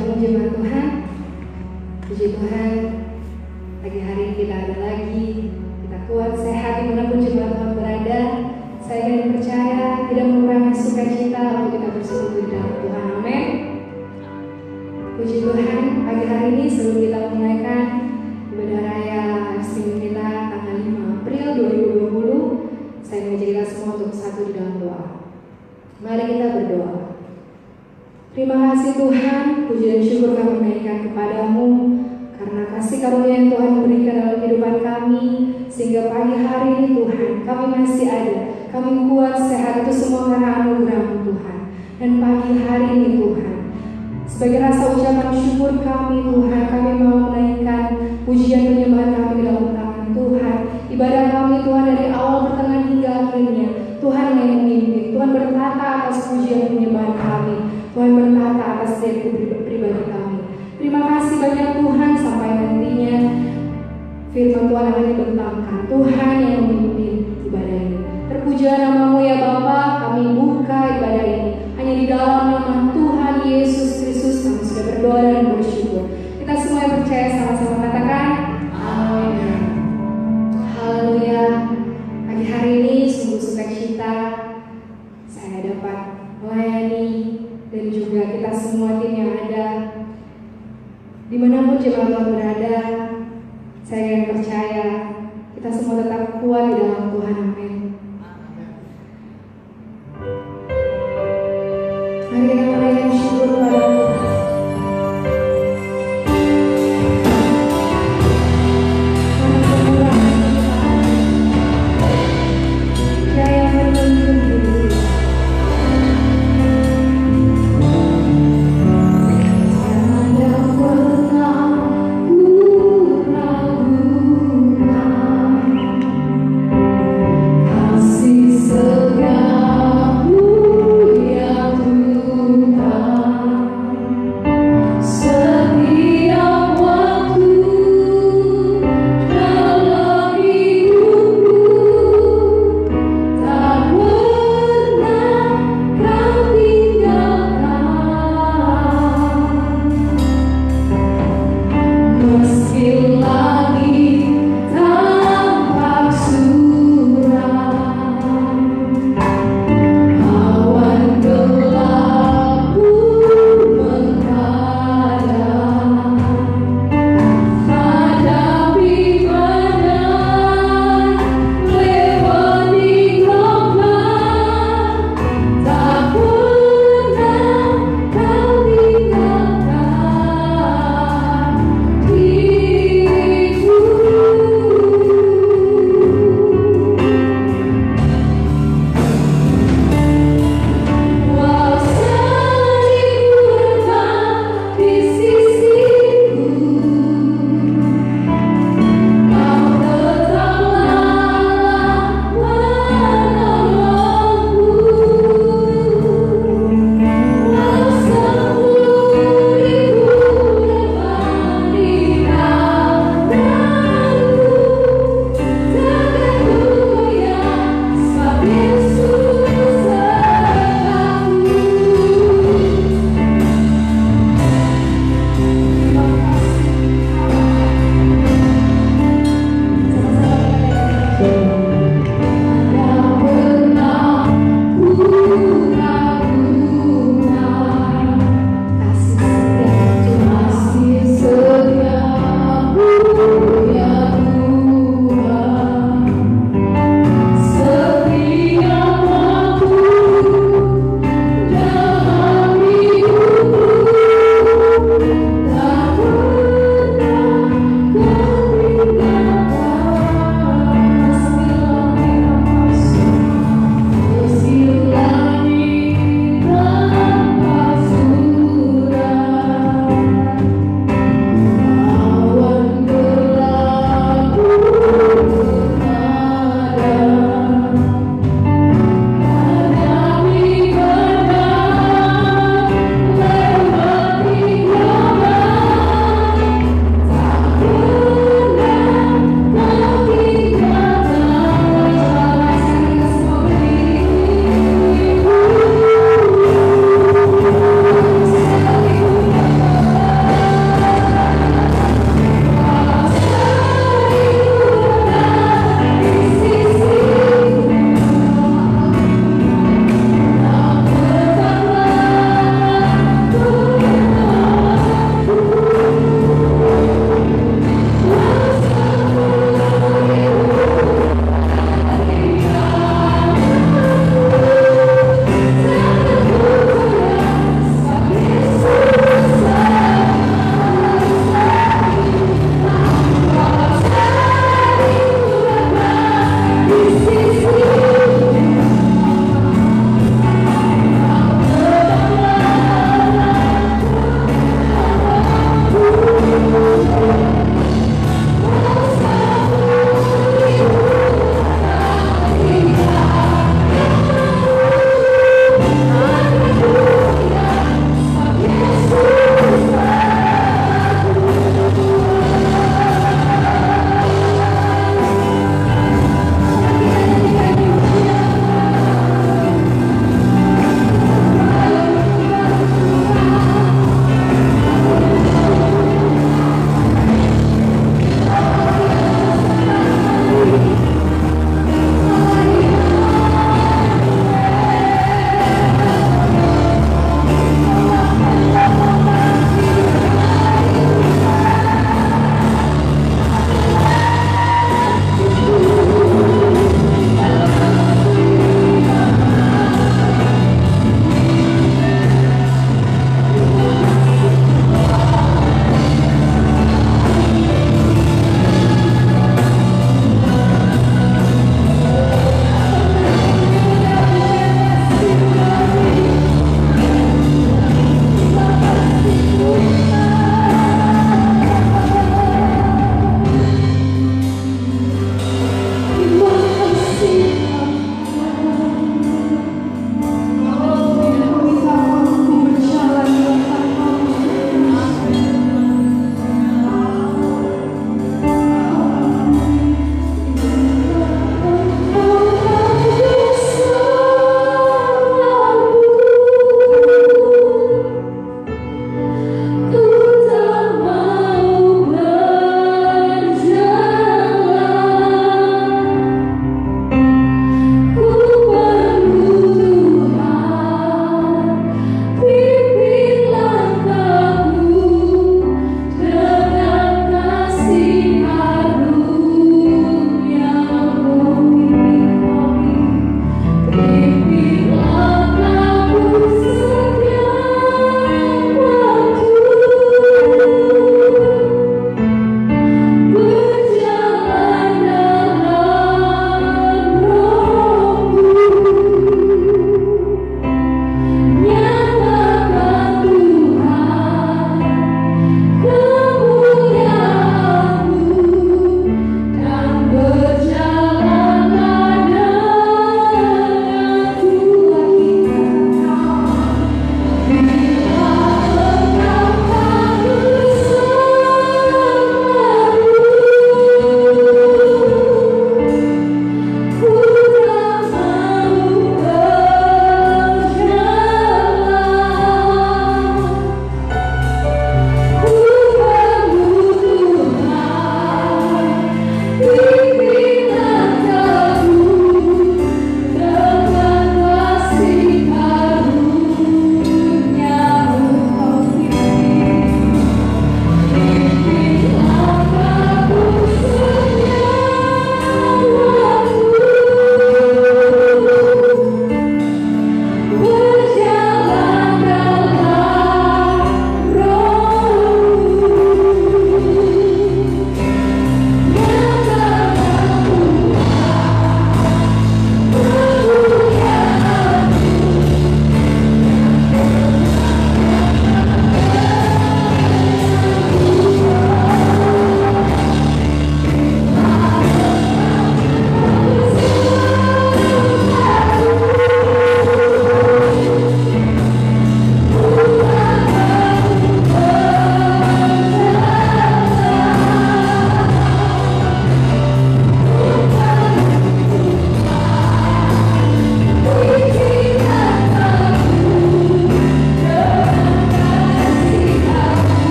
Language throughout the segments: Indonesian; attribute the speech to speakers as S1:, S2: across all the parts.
S1: Shalom jemaat Tuhan. Puji Tuhan, pagi hari ini kita ada lagi. Kita kuat, sehat, dimanapun jemaat Tuhan berada. Saya ingin percaya tidak mengurangi sukacita untuk kita bersekutu di dalam Tuhan. Amin. Puji Tuhan, pagi hari ini sebelum kita menunaikan ibadah raya resmi kita tanggal 5 April 2020, saya mengajak kita semua untuk satu di dalam doa. Mari kita berdoa. Terima kasih Tuhan, puji dan syukur kami naikkan kepadamu karena kasih karunia yang Tuhan berikan dalam kehidupan kami, sehingga pagi hari ini Tuhan kami masih ada, kami kuat, sehat, itu semua karena anugerah-Mu Tuhan. Dan pagi hari ini Tuhan, sebagai rasa ucapan syukur kami Tuhan, kami mau menaikkan pujian penyembahan kami dalam tangan Tuhan. Ibadah kami Tuhan dari awal, pertengahan hingga akhirnya Tuhan yang memimpin. Tuhan bertata atas pujian penyembahan kami, Tuhan bertata atas setiap pribadi kami. Terima kasih banyak Tuhan, sampai nantinya firman Tuhan akan dibentangkan. Tuhan yang memimpin ibadah ini. Terpujilah nama-Mu ya Bapa, kami buka ibadah ini hanya di dalam nama Tuhan Yesus Kristus kami sudah berdoa dan bersyukur. Kita semua yang percaya sama-sama katakan amin. Haleluya. Pagi hari ini sungguh sukacita saya dapat melayani, dan juga kita semua tim yang ada dimanapun jemaat Tuhan berada. Saya yang percaya kita semua tetap kuat di dalam Tuhan. Amin. Mari kita menaikkan syukur kepada Tuhan.
S2: Ku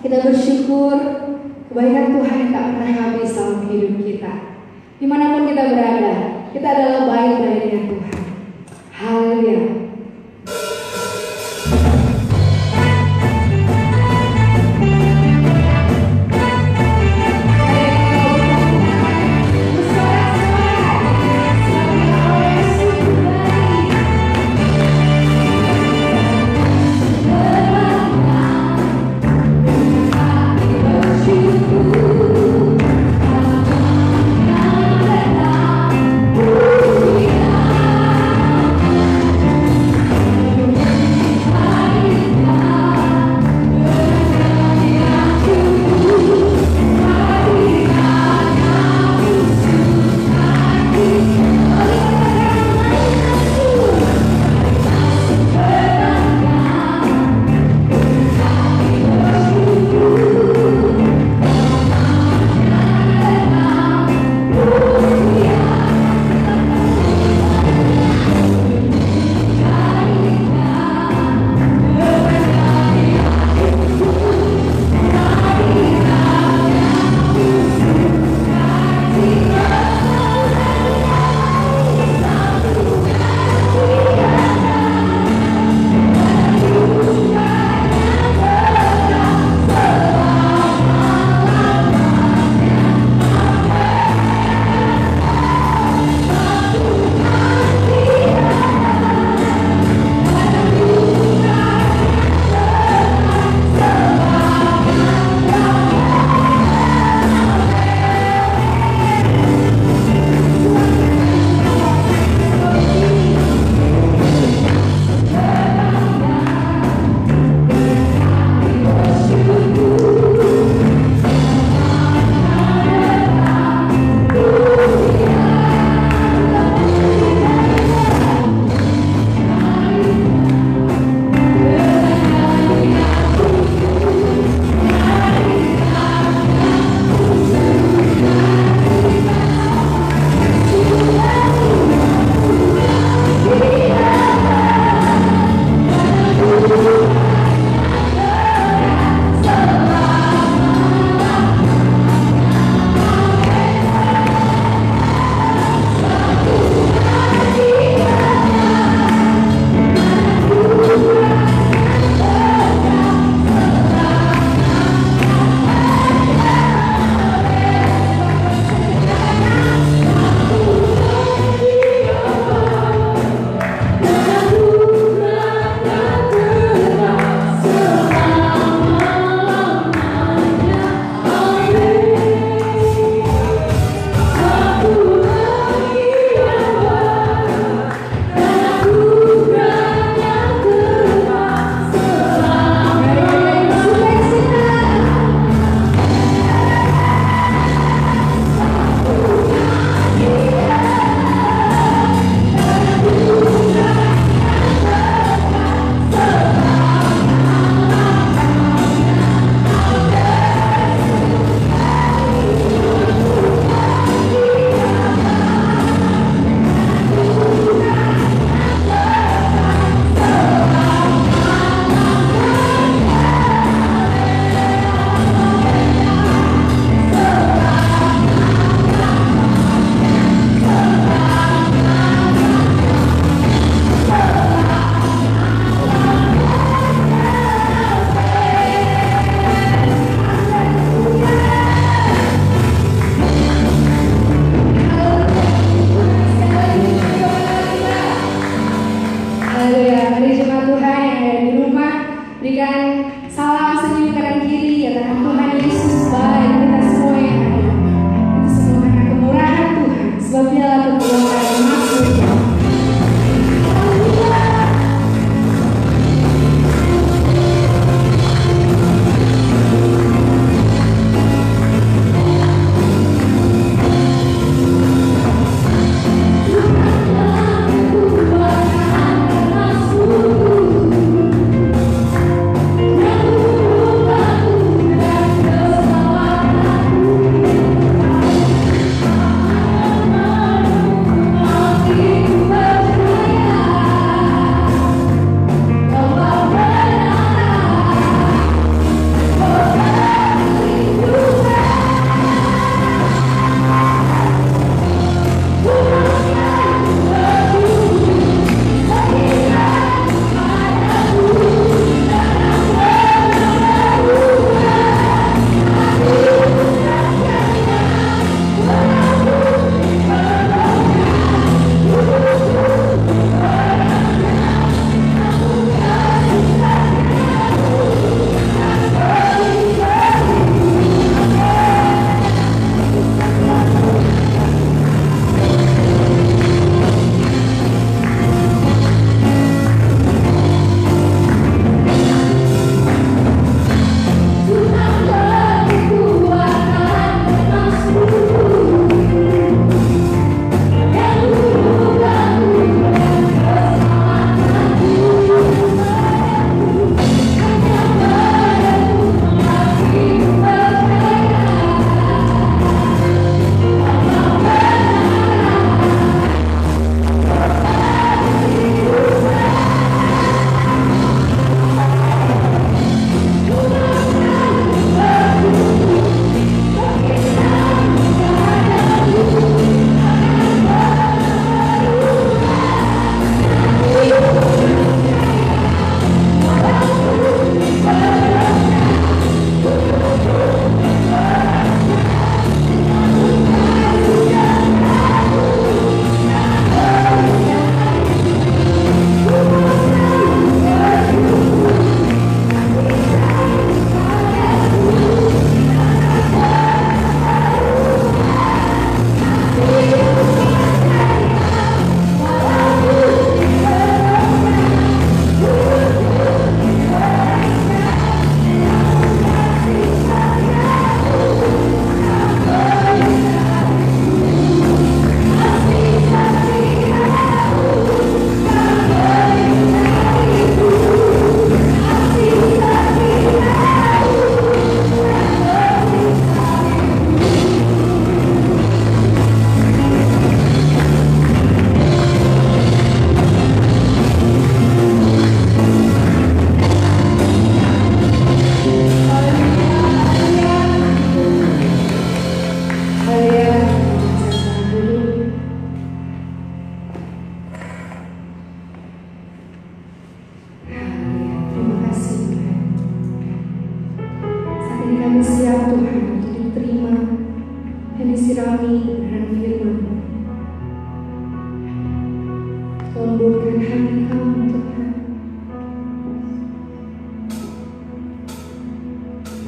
S1: Kita bersyukur kebaikan Tuhan yang tak pernah habis dalam hidup kita. Dimanapun kita berada, kita adalah baik-baiknya Tuhan. Haleluya.
S2: Bersyukur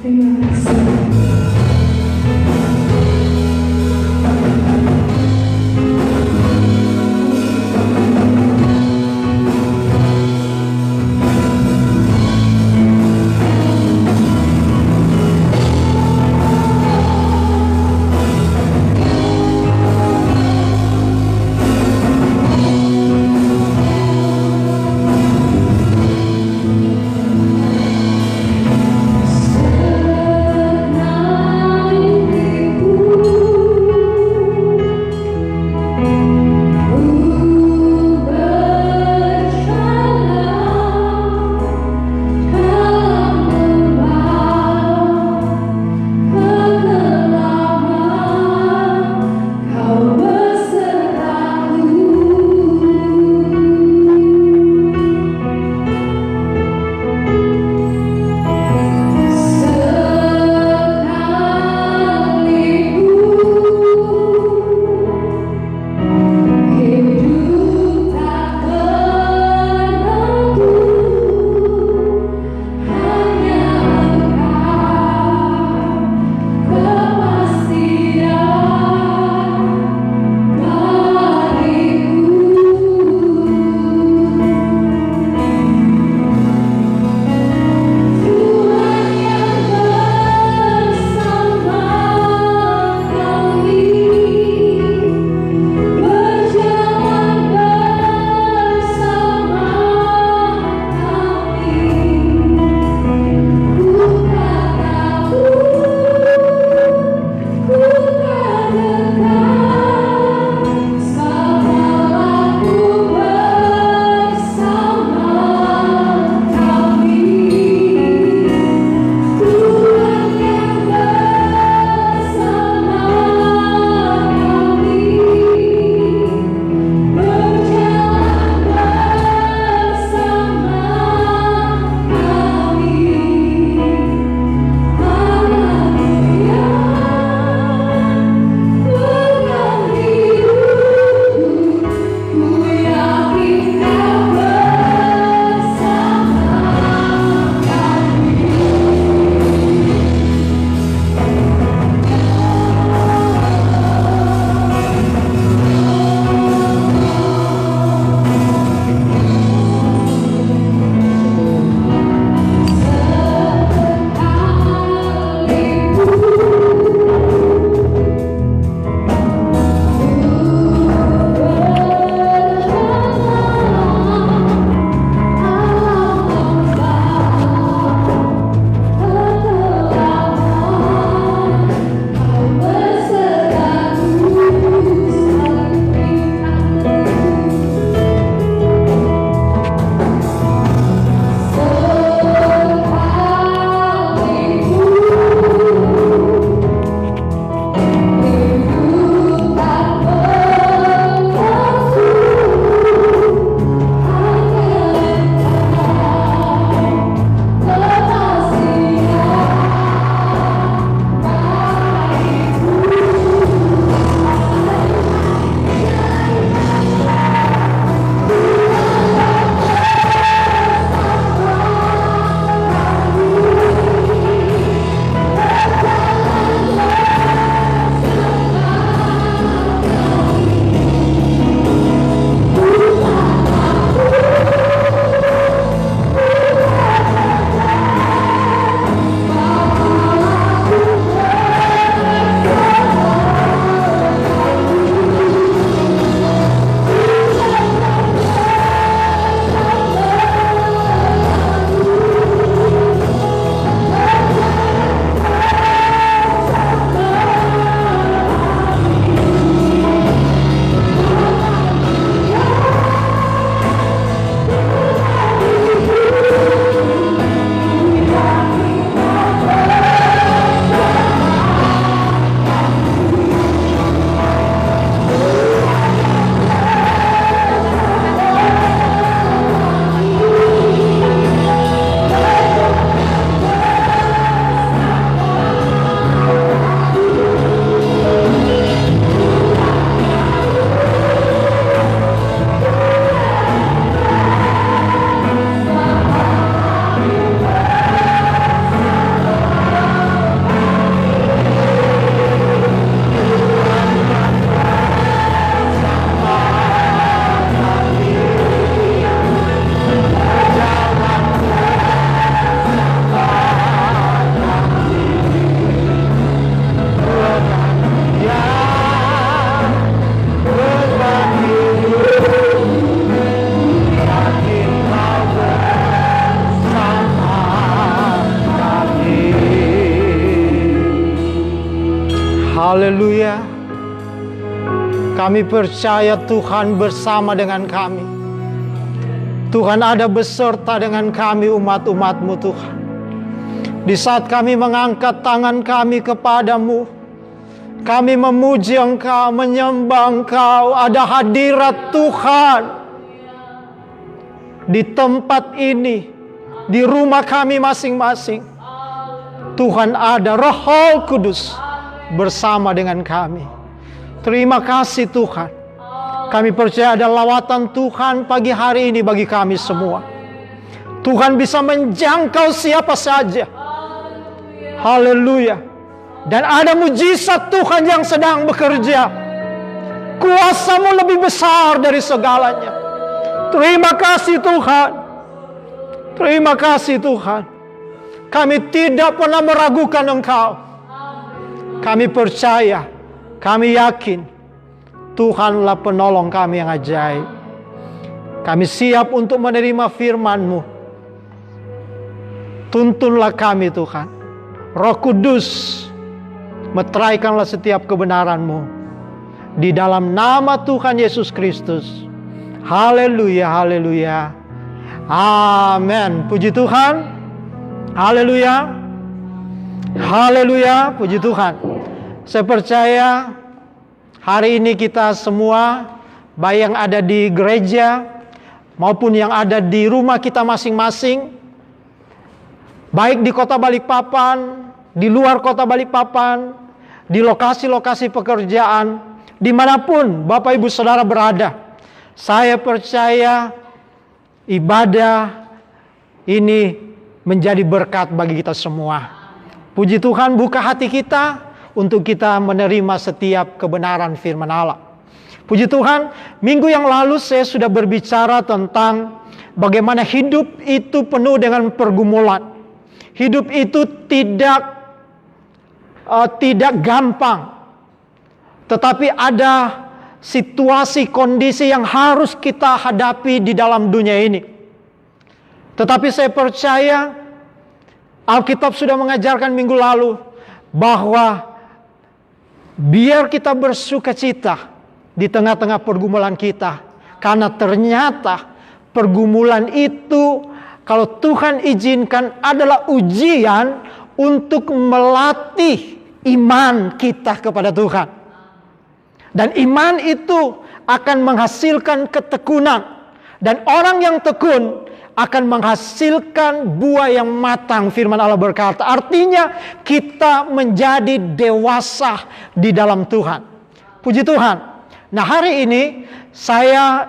S1: Terima kasih.
S2: Haleluya. Kami percaya Tuhan bersama dengan kami. Tuhan ada beserta dengan kami umat-umat-Mu Tuhan. Di saat kami mengangkat tangan kami kepadamu, kami memuji Engkau, menyembah Engkau, ada hadirat Tuhan di tempat ini, di rumah kami masing-masing. Tuhan ada, Roh Kudus bersama dengan kami. Terima kasih Tuhan. Kami percaya ada lawatan Tuhan pagi hari ini bagi kami semua. Tuhan bisa menjangkau siapa saja. Haleluya. Dan ada mujizat Tuhan yang sedang bekerja. Kuasa-Mu lebih besar dari segalanya. Terima kasih Tuhan. Terima kasih Tuhan. Kami tidak pernah meragukan Engkau. Kami percaya, kami yakin Tuhanlah penolong kami yang ajaib. Kami siap untuk menerima firman-Mu. Tuntunlah kami Tuhan. Roh Kudus, meteraikanlah setiap kebenaran-Mu. Di dalam nama Tuhan Yesus Kristus. Haleluya, haleluya. Amin. Puji Tuhan. Haleluya. Haleluya, puji Tuhan. Saya percaya hari ini kita semua, baik yang ada di gereja maupun yang ada di rumah kita masing-masing, baik di kota Balikpapan, di luar kota Balikpapan, di lokasi-lokasi pekerjaan, dimanapun Bapak Ibu Saudara berada, saya percaya ibadah ini menjadi berkat bagi kita semua. Puji Tuhan, buka hati kita untuk kita menerima setiap kebenaran firman Allah. Puji Tuhan, minggu yang lalu saya sudah berbicara tentang bagaimana hidup itu penuh dengan pergumulan. Hidup itu tidak gampang. Tetapi ada situasi, kondisi yang harus kita hadapi di dalam dunia ini. Tetapi saya percaya Alkitab sudah mengajarkan minggu lalu bahwa biar kita bersuka cita di tengah-tengah pergumulan kita. Karena ternyata pergumulan itu kalau Tuhan izinkan adalah ujian untuk melatih iman kita kepada Tuhan. Dan iman itu akan menghasilkan ketekunan. Dan orang yang tekun akan menghasilkan buah yang matang, firman Allah berkata. Artinya kita menjadi dewasa di dalam Tuhan. Puji Tuhan. Nah, hari ini saya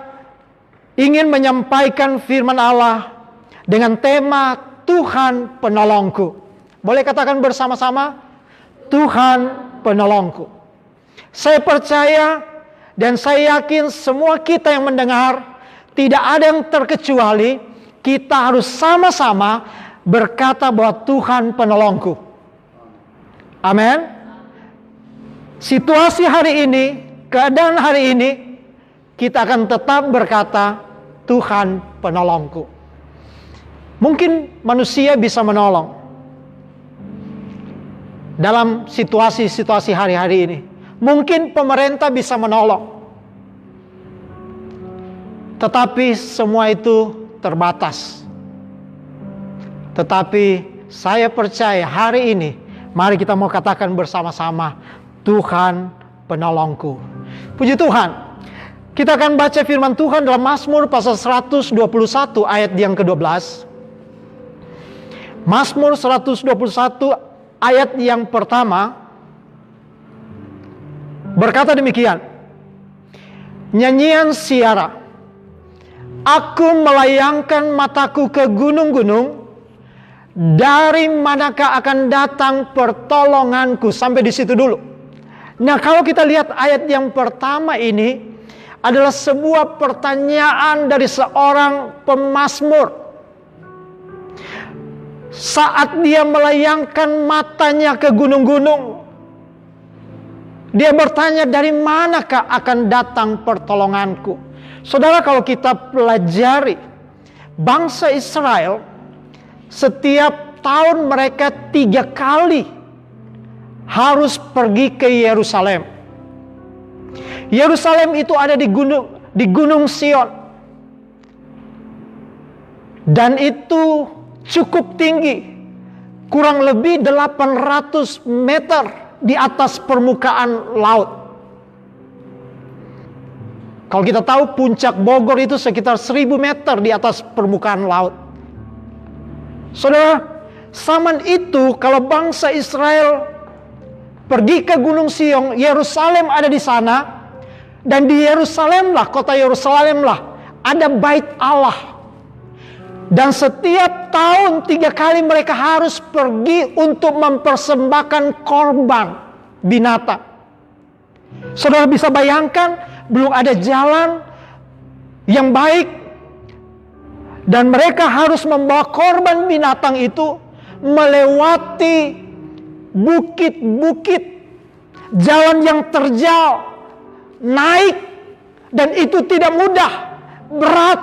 S2: ingin menyampaikan firman Allah dengan tema Tuhan penolongku. Boleh katakan bersama-sama? Tuhan penolongku. Saya percaya dan saya yakin semua kita yang mendengar, tidak ada yang terkecuali. Kita harus sama-sama berkata bahwa Tuhan penolongku. Amin. Situasi hari ini, keadaan hari ini, kita akan tetap berkata Tuhan penolongku. Mungkin manusia bisa menolong dalam situasi-situasi hari-hari ini. Mungkin pemerintah bisa menolong. Tetapi semua itu terbatas. Tetapi saya percaya hari ini, mari kita mau katakan bersama-sama, Tuhan penolongku. Puji Tuhan. Kita akan baca firman Tuhan dalam Mazmur pasal 121 ayat yang ke-12. Mazmur 121 ayat yang pertama berkata demikian. Nyanyian siara. Aku melayangkan mataku ke gunung-gunung, dari manakah akan datang pertolonganku? Sampai di situ dulu. Nah, kalau kita lihat ayat yang pertama ini adalah sebuah pertanyaan dari seorang pemazmur. Saat dia melayangkan matanya ke gunung-gunung, dia bertanya, dari manakah akan datang pertolonganku? Saudara, kalau kita pelajari bangsa Israel, setiap tahun mereka 3 kali harus pergi ke Yerusalem. Yerusalem itu ada di Gunung Sion. Dan itu cukup tinggi. Kurang lebih 800 meter di atas permukaan laut. Kalau kita tahu puncak Bogor itu sekitar 1000 meter di atas permukaan laut. Saudara, zaman itu kalau bangsa Israel pergi ke Gunung Sion, Yerusalem ada di sana. Dan di Yerusalem lah, kota Yerusalem lah, ada bait Allah. Dan setiap tahun 3 kali mereka harus pergi untuk mempersembahkan korban binatang. Saudara bisa bayangkan, belum ada jalan yang baik. Dan mereka harus membawa korban binatang itu melewati bukit-bukit, jalan yang terjal, naik, dan itu tidak mudah, berat.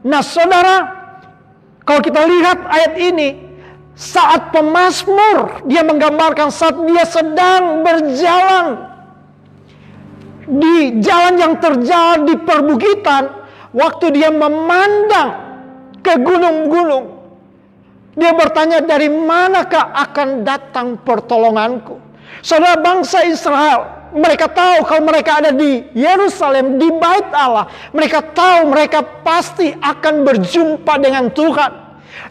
S2: Nah saudara, kalau kita lihat ayat ini, saat pemazmur dia menggambarkan saat dia sedang berjalan di jalan yang terjal di perbukitan, waktu dia memandang ke gunung-gunung, dia bertanya, dari manakah akan datang pertolonganku? Saudara, bangsa Israel, mereka tahu kalau mereka ada di Yerusalem, di bait Allah, mereka tahu mereka pasti akan berjumpa dengan Tuhan.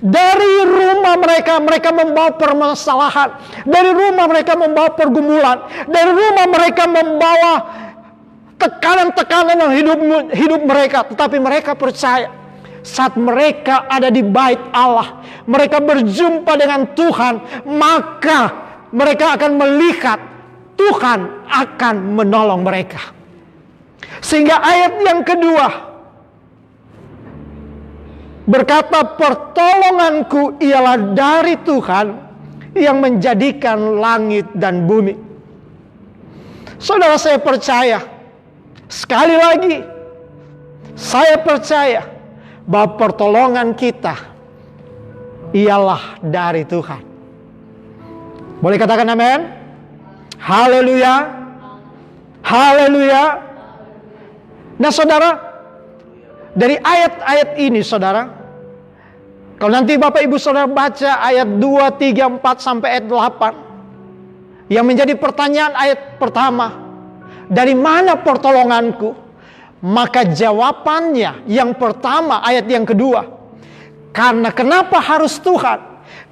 S2: Dari rumah mereka, mereka membawa permasalahan. Dari rumah mereka membawa pergumulan. Dari rumah mereka membawa tekanan-tekanan dalam hidup mereka. Tetapi mereka percaya, saat mereka ada di bait Allah, mereka berjumpa dengan Tuhan, maka mereka akan melihat Tuhan akan menolong mereka. Sehingga ayat yang kedua berkata, pertolonganku ialah dari Tuhan yang menjadikan langit dan bumi. Saudara, saya percaya, sekali lagi, saya percaya bahwa pertolongan kita ialah dari Tuhan. Boleh katakan amin? Haleluya. Haleluya. Nah saudara, dari ayat-ayat ini saudara, kalau nanti Bapak Ibu Saudara baca ayat 2, 3, 4 sampai ayat 8, yang menjadi pertanyaan ayat pertama, dari mana pertolonganku? Maka jawabannya yang pertama, ayat yang kedua, karena kenapa harus Tuhan?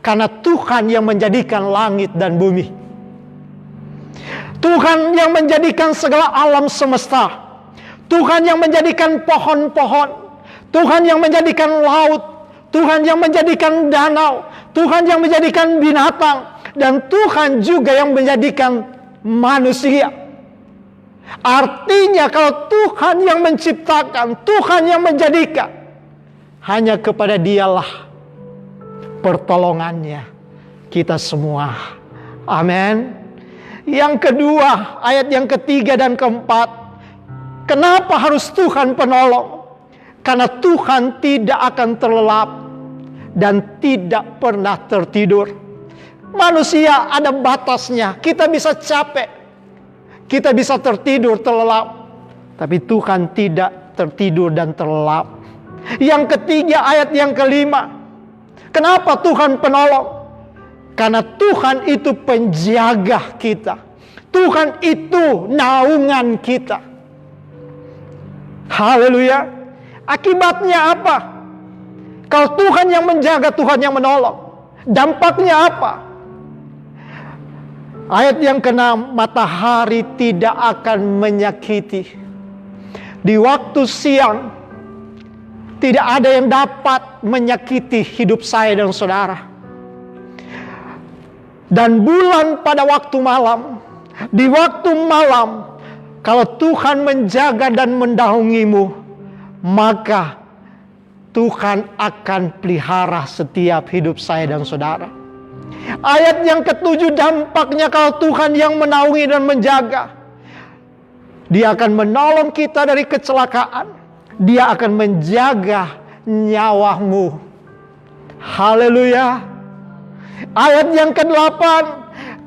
S2: Karena Tuhan yang menjadikan langit dan bumi. Tuhan yang menjadikan segala alam semesta. Tuhan yang menjadikan pohon-pohon. Tuhan yang menjadikan laut. Tuhan yang menjadikan danau. Tuhan yang menjadikan binatang. Dan Tuhan juga yang menjadikan manusia. Artinya kalau Tuhan yang menciptakan, Tuhan yang menjadikan, hanya kepada Dialah pertolongannya kita semua. Amin. Yang kedua, ayat yang ketiga dan keempat, kenapa harus Tuhan penolong? Karena Tuhan tidak akan terlelap dan tidak pernah tertidur. Manusia ada batasnya. Kita bisa capek, kita bisa tertidur, terlelap, tapi Tuhan tidak tertidur dan terlelap. Yang ketiga, ayat yang kelima, kenapa Tuhan penolong? Karena Tuhan itu penjaga kita. Tuhan itu naungan kita. Haleluya. Akibatnya apa? Kalau Tuhan yang menjaga, Tuhan yang menolong, dampaknya apa? Ayat yang ke-6, matahari tidak akan menyakiti. Di waktu siang, tidak ada yang dapat menyakiti hidup saya dan saudara. Dan bulan pada waktu malam, di waktu malam, kalau Tuhan menjaga dan mendaungimu, maka Tuhan akan pelihara setiap hidup saya dan saudara. Ayat yang ke-7, dampaknya kalau Tuhan yang menaungi dan menjaga, Dia akan menolong kita dari kecelakaan. Dia akan menjaga nyawamu. Haleluya. Ayat yang ke-8,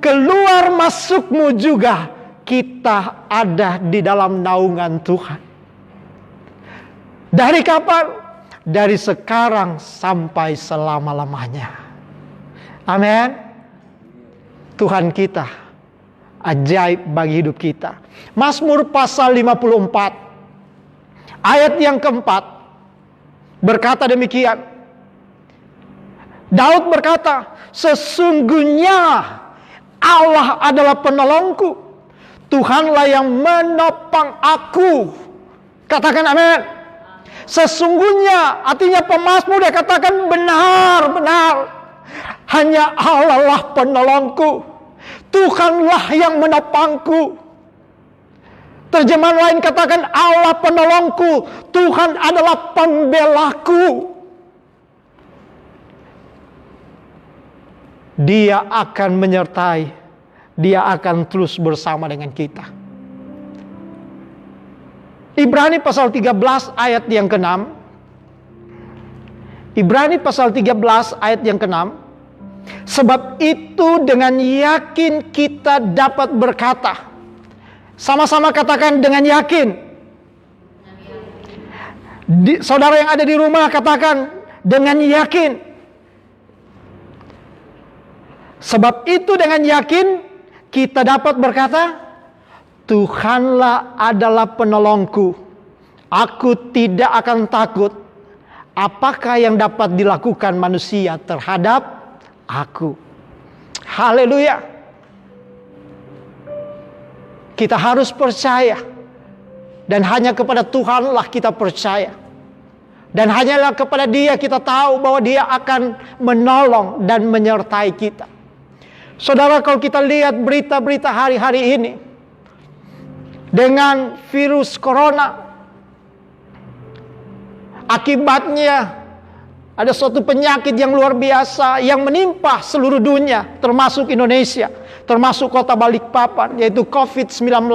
S2: keluar masukmu juga kita ada di dalam naungan Tuhan. Dari kapan? Dari sekarang sampai selama-lamanya. Amin. Tuhan kita ajaib bagi hidup kita. Mazmur pasal 54 ayat yang keempat berkata demikian. Daud berkata, sesungguhnya Allah adalah penolongku. Tuhanlah yang menopang aku. Katakan amin. Sesungguhnya, artinya pemazmur dia katakan benar-benar. Hanya Allah lah penolongku. Tuhanlah yang menopangku. Terjemahan lain katakan Allah penolongku. Tuhan adalah pembelaku. Dia akan menyertai. Dia akan terus bersama dengan kita. Ibrani pasal 13 ayat yang ke-6. Ibrani pasal 13 ayat yang ke-6. Sebab itu dengan yakin kita dapat berkata. Sama-sama katakan dengan yakin. Saudara yang ada di rumah katakan dengan yakin. Sebab itu dengan yakin kita dapat berkata, Tuhanlah adalah penolongku. Aku tidak akan takut. Apakah yang dapat dilakukan manusia terhadap aku? Haleluya. Kita harus percaya. Dan hanya kepada Tuhanlah kita percaya. Dan hanyalah kepada Dia kita tahu bahwa Dia akan menolong dan menyertai kita. Saudara, kalau kita lihat berita-berita hari-hari ini dengan virus corona, akibatnya ada suatu penyakit yang luar biasa yang menimpa seluruh dunia, termasuk Indonesia, termasuk kota Balikpapan, yaitu COVID-19.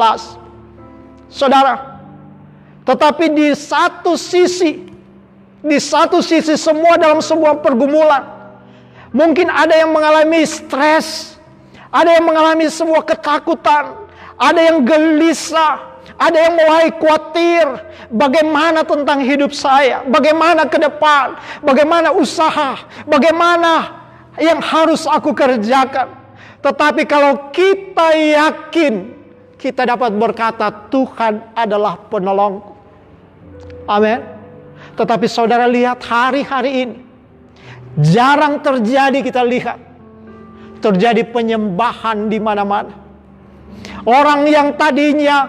S2: Saudara, tetapi di satu sisi semua dalam sebuah pergumulan. Mungkin ada yang mengalami stres, ada yang mengalami sebuah ketakutan, ada yang gelisah, ada yang mulai khawatir. Bagaimana tentang hidup saya? Bagaimana ke depan? Bagaimana usaha? Bagaimana yang harus aku kerjakan? Tetapi kalau kita yakin, kita dapat berkata, Tuhan adalah penolongku. Amin. Tetapi saudara lihat hari-hari ini, jarang terjadi kita lihat. Terjadi penyembahan di mana-mana. Orang yang tadinya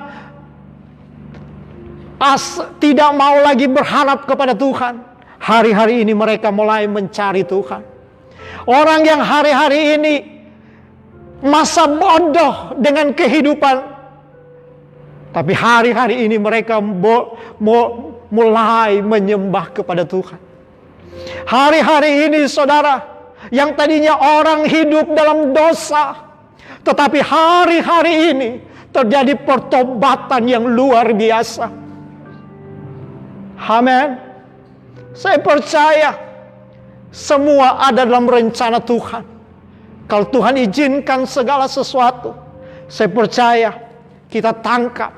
S2: tidak mau lagi berharap kepada Tuhan, hari-hari ini mereka mulai mencari Tuhan. Orang yang hari-hari ini masa bodoh dengan kehidupan, tapi hari-hari ini mereka mulai menyembah kepada Tuhan. Hari-hari ini saudara, yang tadinya orang hidup dalam dosa, tetapi hari-hari ini terjadi pertobatan yang luar biasa. Amin. Saya percaya semua ada dalam rencana Tuhan. Kalau Tuhan izinkan segala sesuatu, saya percaya kita tangkap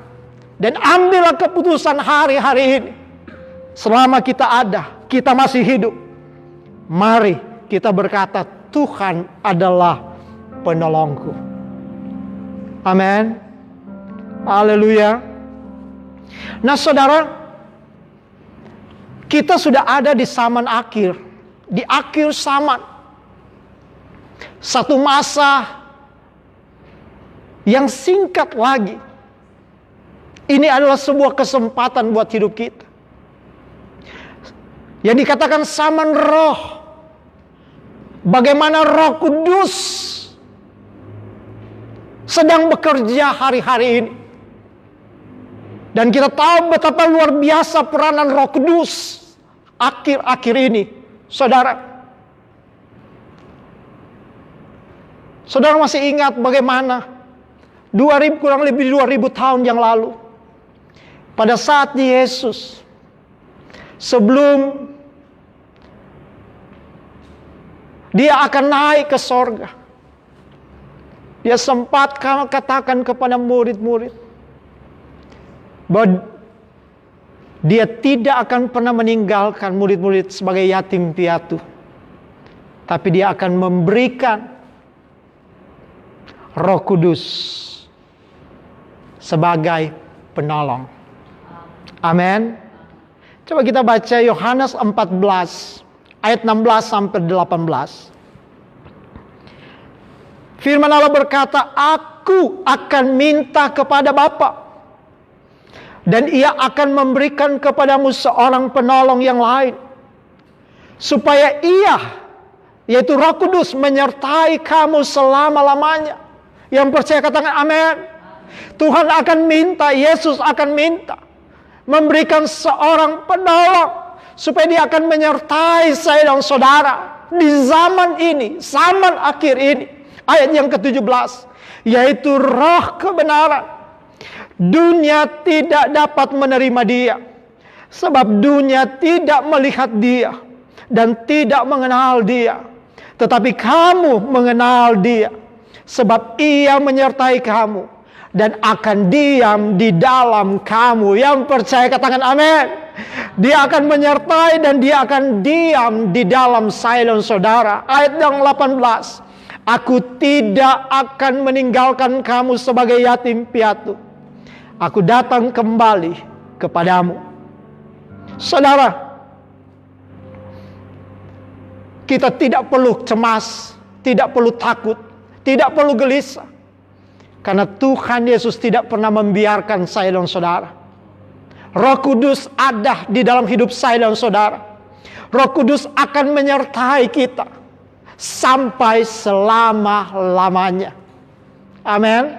S2: dan ambillah keputusan hari-hari ini. Selama kita ada, kita masih hidup, mari kita berkata, Tuhan adalah penolongku. Amin. Haleluya. Nah saudara, kita sudah ada di zaman akhir. Di akhir zaman. Satu masa yang singkat lagi. Ini adalah sebuah kesempatan buat hidup kita. Yang dikatakan zaman roh. Bagaimana Roh Kudus sedang bekerja hari-hari ini. Dan kita tahu betapa luar biasa peranan Roh Kudus akhir-akhir ini. Saudara masih ingat bagaimana kurang lebih 2000 tahun yang lalu, pada saat Yesus sebelum Dia akan naik ke sorga, Dia sempat katakan kepada murid-murid bahwa dia tidak akan pernah meninggalkan murid-murid sebagai yatim piatu. Tapi dia akan memberikan Roh Kudus sebagai penolong. Amin. Coba kita baca Yohanes 14 ayat 16 sampai 18. Firman Allah berkata, "Aku akan minta kepada Bapa, dan Ia akan memberikan kepadamu seorang penolong yang lain, supaya Ia, yaitu Roh Kudus, menyertai kamu selama-lamanya." Yang percaya katakan amin. Tuhan akan minta, Yesus akan minta memberikan seorang penolong, supaya Dia akan menyertai saya dan saudara di zaman ini, zaman akhir ini. Ayat yang ke-17, yaitu Roh kebenaran. Dunia tidak dapat menerima Dia, sebab dunia tidak melihat Dia dan tidak mengenal Dia. Tetapi kamu mengenal Dia, sebab Ia menyertai kamu dan akan diam di dalam kamu. Yang percaya katakan amin. Dia akan menyertai dan Dia akan diam di dalam saya dan saudara. Ayat yang 18, "Aku tidak akan meninggalkan kamu sebagai yatim piatu. Aku datang kembali kepadamu." Saudara, kita tidak perlu cemas, tidak perlu takut, tidak perlu gelisah. Karena Tuhan Yesus tidak pernah membiarkan saya dan saudara. Roh Kudus ada di dalam hidup saya dan saudara. Roh Kudus akan menyertai kita sampai selama-lamanya. Amin.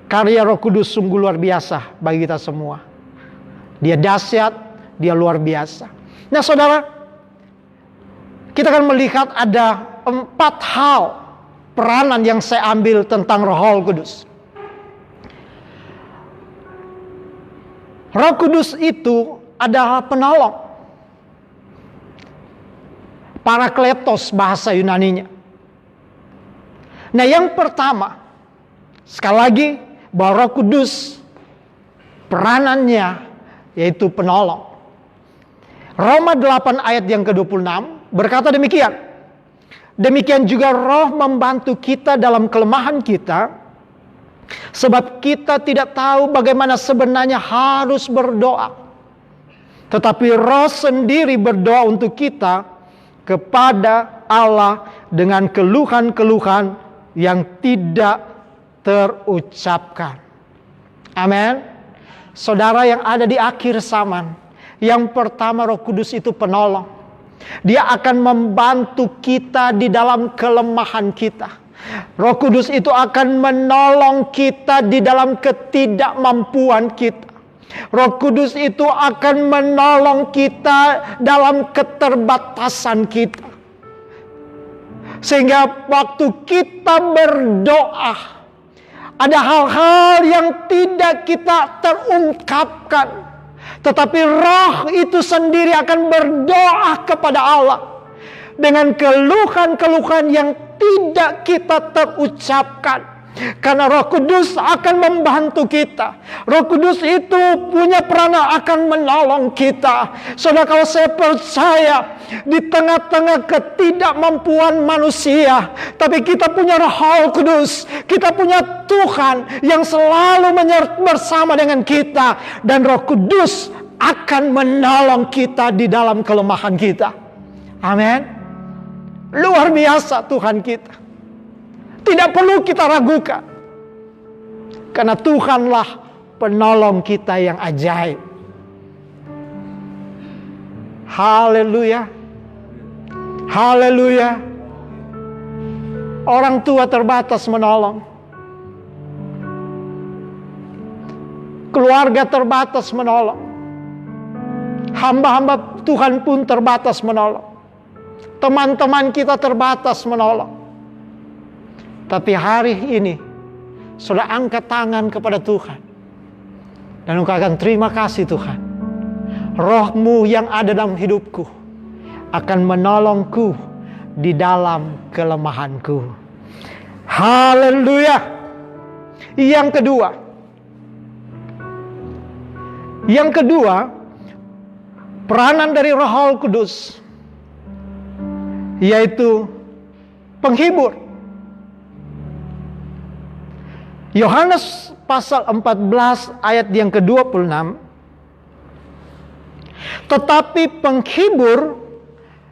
S2: Karya Roh Kudus sungguh luar biasa bagi kita semua. Dia dahsyat, dia luar biasa. Nah saudara, kita akan melihat ada 4 hal peranan yang saya ambil tentang Roh Kudus. Roh Kudus itu adalah penolong. Parakletos bahasa Yunaninya. Nah yang pertama, sekali lagi, bahwa Roh Kudus peranannya yaitu penolong. Roma 8 ayat yang ke-26 berkata demikian. Demikian juga Roh membantu kita dalam kelemahan kita, sebab kita tidak tahu bagaimana sebenarnya harus berdoa. Tetapi Roh sendiri berdoa untuk kita kepada Allah dengan keluhan-keluhan yang tidak terucapkan. Amin. Saudara yang ada di akhir zaman, yang pertama Roh Kudus itu penolong. Dia akan membantu kita di dalam kelemahan kita. Roh Kudus itu akan menolong kita di dalam ketidakmampuan kita. Roh Kudus itu akan menolong kita dalam keterbatasan kita. Sehingga waktu kita berdoa, ada hal-hal yang tidak kita terungkapkan. Tetapi Roh itu sendiri akan berdoa kepada Allah dengan keluhan-keluhan yang tidak kita terucapkan. Karena Roh Kudus akan membantu kita. Roh Kudus itu punya peranan akan menolong kita. Saudara, kalau saya percaya di tengah-tengah ketidakmampuan manusia, tapi kita punya Roh Kudus, kita punya Tuhan yang selalu bersama dengan kita, dan Roh Kudus akan menolong kita di dalam kelemahan kita. Amin. Luar biasa Tuhan kita. Tidak perlu kita ragukan. Karena Tuhanlah penolong kita yang ajaib. Haleluya. Haleluya. Orang tua terbatas menolong. Keluarga terbatas menolong. Hamba-hamba Tuhan pun terbatas menolong. Teman-teman kita terbatas menolong. Tapi hari ini, saudara angkat tangan kepada Tuhan. Dan ungkapkan, terima kasih Tuhan. Roh-Mu yang ada dalam hidupku akan menolongku di dalam kelemahanku. Haleluya. Yang kedua, peranan dari Roh Kudus yaitu penghibur. Yohanes pasal 14 ayat yang ke-26. Tetapi penghibur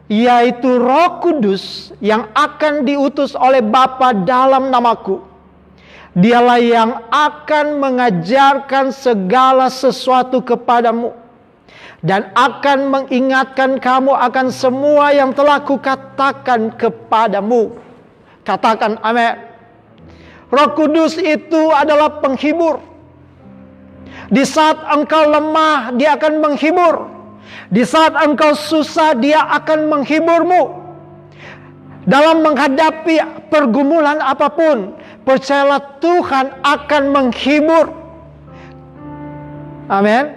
S2: yaitu Roh Kudus yang akan diutus oleh Bapa dalam namaku, Dialah yang akan mengajarkan segala sesuatu kepadamu dan akan mengingatkan kamu akan semua yang telah kukatakan kepadamu. Katakan amin. Roh Kudus itu adalah penghibur. Di saat engkau lemah, Dia akan menghibur. Di saat engkau susah, Dia akan menghiburmu. Dalam menghadapi pergumulan apapun, percayalah Tuhan akan menghibur. Amin.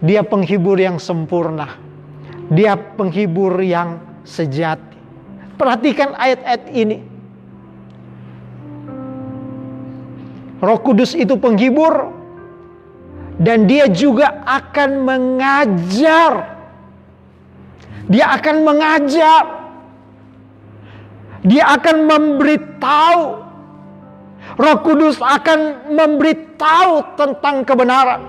S2: Dia penghibur yang sempurna. Dia penghibur yang sejati. Perhatikan ayat-ayat ini. Roh Kudus itu penghibur, dan Dia juga akan mengajar. Dia akan mengajar. Dia akan memberitahu. Roh Kudus akan memberitahu tentang kebenaran.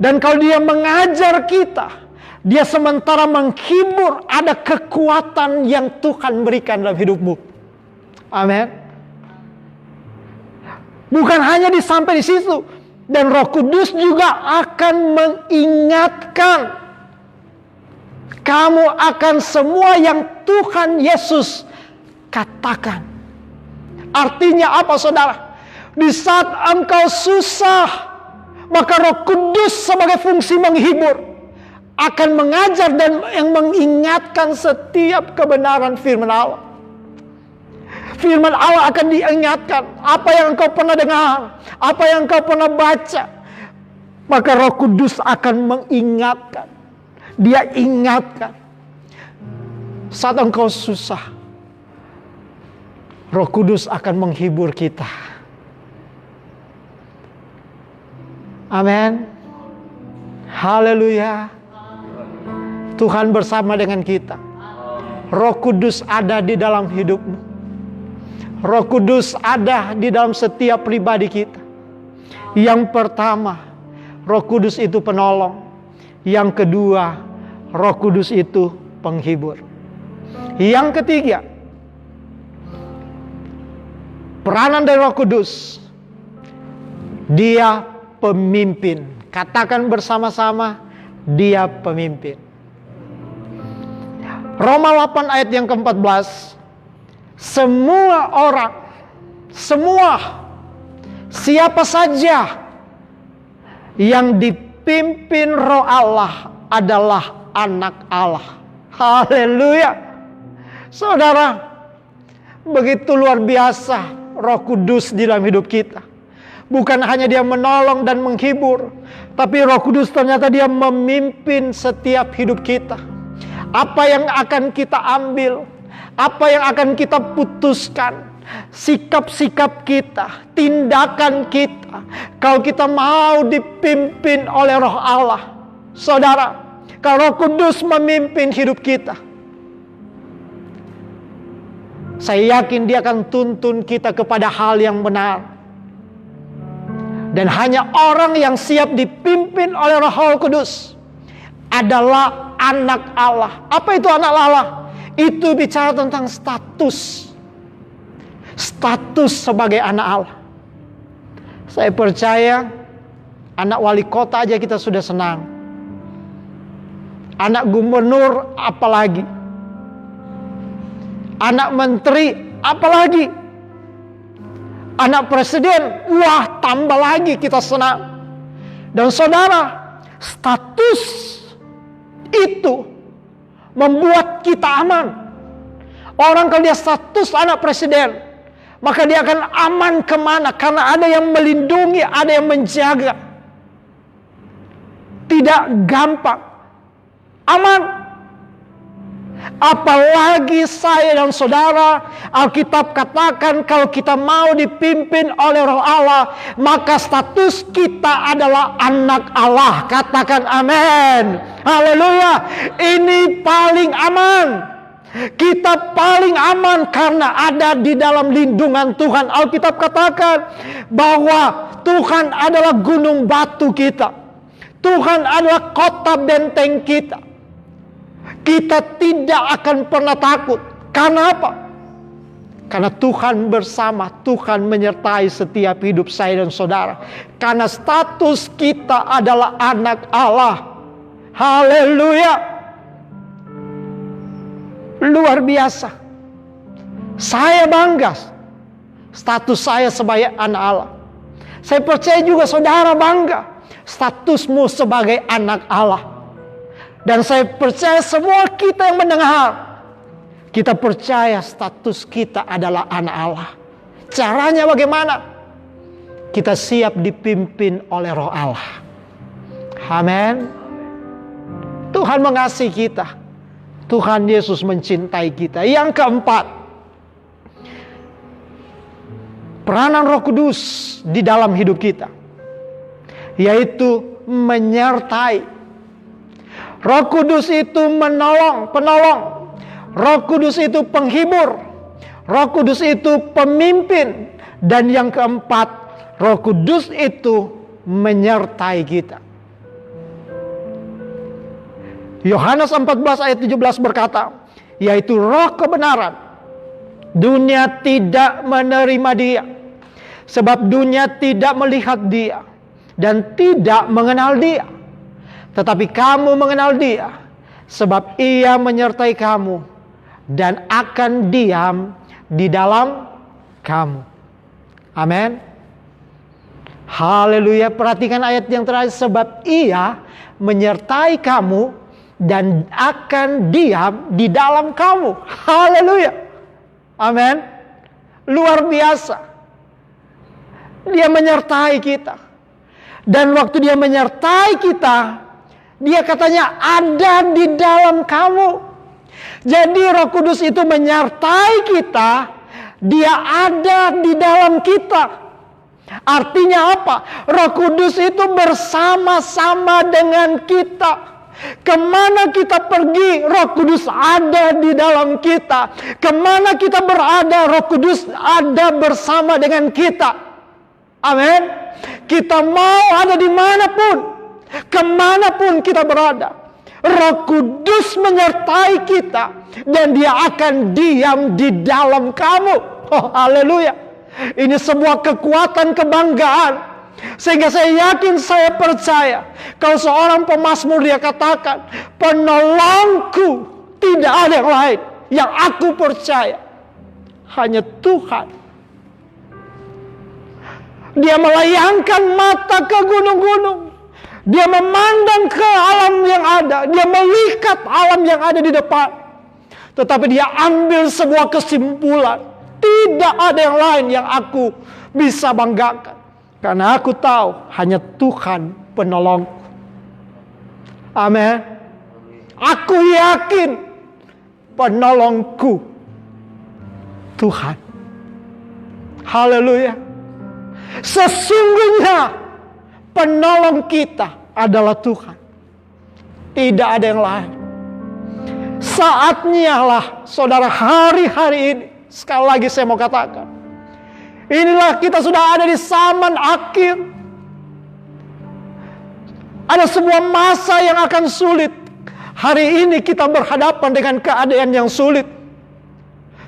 S2: Dan kalau Dia mengajar kita, Dia sementara menghibur, ada kekuatan yang Tuhan berikan dalam hidupmu. Amin. Bukan hanya sampai di situ. Dan Roh Kudus juga akan mengingatkan kamu akan semua yang Tuhan Yesus katakan. Artinya apa, saudara? Di saat engkau susah, maka Roh Kudus sebagai fungsi menghibur akan mengajar dan yang mengingatkan setiap kebenaran firman Allah. Firman Allah akan diingatkan. Apa yang engkau pernah dengar, apa yang engkau pernah baca, maka Roh Kudus akan mengingatkan. Dia ingatkan. Saat engkau susah, Roh Kudus akan menghibur kita. Amin. Haleluya. Tuhan bersama dengan kita. Roh Kudus ada di dalam hidupmu. Roh Kudus ada di dalam setiap pribadi kita. Yang pertama, Roh Kudus itu penolong. Yang kedua, Roh Kudus itu penghibur. Yang ketiga, peranan dari Roh Kudus, Dia pemimpin. Katakan bersama-sama, Dia pemimpin. Roma 8 ayat yang ke-14. Semua orang, siapa saja yang dipimpin Roh Allah adalah anak Allah. Haleluya. Saudara, begitu luar biasa Roh Kudus di dalam hidup kita. Bukan hanya Dia menolong dan menghibur, tapi Roh Kudus ternyata Dia memimpin setiap hidup kita. Apa yang akan kita ambil, apa yang akan kita putuskan, sikap-sikap kita, tindakan kita, kalau kita mau dipimpin oleh Roh Allah. Saudara, kalau Roh Kudus memimpin hidup kita, saya yakin Dia akan tuntun kita kepada hal yang benar. Dan hanya orang yang siap dipimpin oleh Roh Kudus adalah anak Allah. Apa itu anak Allah? Itu bicara tentang status. Status sebagai anak Allah. Saya percaya anak wali kota aja kita sudah senang. Anak gubernur apalagi. Anak menteri apalagi. Anak presiden, wah tambah lagi kita senang. Dan saudara, status itu membuat kita aman. Orang kalau dia status anak presiden, maka dia akan aman kemana? Karena ada yang melindungi, ada yang menjaga. Tidak gampang. Aman. Apalagi saya dan saudara, Alkitab katakan kalau kita mau dipimpin oleh Roh Allah, maka status kita adalah anak Allah. Katakan amin. Haleluya. Ini paling aman. Kita paling aman karena ada di dalam lindungan Tuhan. Alkitab katakan bahwa Tuhan adalah gunung batu kita. Tuhan adalah kota benteng kita. Kita tidak akan pernah takut. Karena apa? Karena Tuhan bersama, Tuhan menyertai setiap hidup saya dan saudara. Karena status kita adalah anak Allah. Haleluya. Luar biasa. Saya bangga status saya sebagai anak Allah. Saya percaya juga saudara bangga statusmu sebagai anak Allah. Dan saya percaya semua kita yang mendengar, kita percaya status kita adalah anak Allah. Caranya bagaimana? Kita siap dipimpin oleh Roh Allah. Amin. Tuhan mengasihi kita. Tuhan Yesus mencintai kita. Yang keempat, peranan Roh Kudus di dalam hidup kita, yaitu menyertai. Roh Kudus itu penolong. Roh Kudus itu penghibur. Roh Kudus itu pemimpin. Dan yang keempat, Roh Kudus itu menyertai kita. Yohanes 14 ayat 17 berkata, yaitu roh kebenaran. Dunia tidak menerima dia, sebab dunia tidak melihat dia dan tidak mengenal dia. Tetapi kamu mengenal dia, sebab ia menyertai kamu dan akan diam di dalam kamu. Amin. Haleluya. Perhatikan ayat yang terakhir, sebab ia menyertai kamu dan akan diam di dalam kamu. Haleluya. Amin. Luar biasa. Dia menyertai kita. Dan waktu dia menyertai kita, dia katanya ada di dalam kamu. Jadi Roh Kudus itu menyertai kita. Dia ada di dalam kita. Artinya apa? Roh Kudus itu bersama-sama dengan kita. Kemana kita pergi, Roh Kudus ada di dalam kita. Kemana kita berada, Roh Kudus ada bersama dengan kita. Amin. Kita mau ada dimanapun, kemanapun kita berada, Roh Kudus menyertai kita dan dia akan diam di dalam kamu. Oh, haleluya. Ini sebuah kekuatan kebanggaan. Sehingga saya yakin, saya percaya, kalau seorang pemazmur dia katakan, penolongku tidak ada yang lain, yang aku percaya hanya Tuhan. Dia melayangkan mata ke gunung-gunung. Dia memandang ke alam yang ada. Dia melihat alam yang ada di depan. Tetapi dia ambil sebuah kesimpulan. Tidak ada yang lain yang aku bisa banggakan. Karena aku tahu hanya Tuhan penolongku. Amin. Aku yakin penolongku Tuhan. Haleluya. Sesungguhnya penolong kita adalah Tuhan. Tidak ada yang lain. Saatnya lah saudara, hari-hari ini, sekali lagi saya mau katakan, inilah kita sudah ada di zaman akhir. Ada sebuah masa yang akan sulit. Hari ini kita berhadapan dengan keadaan yang sulit.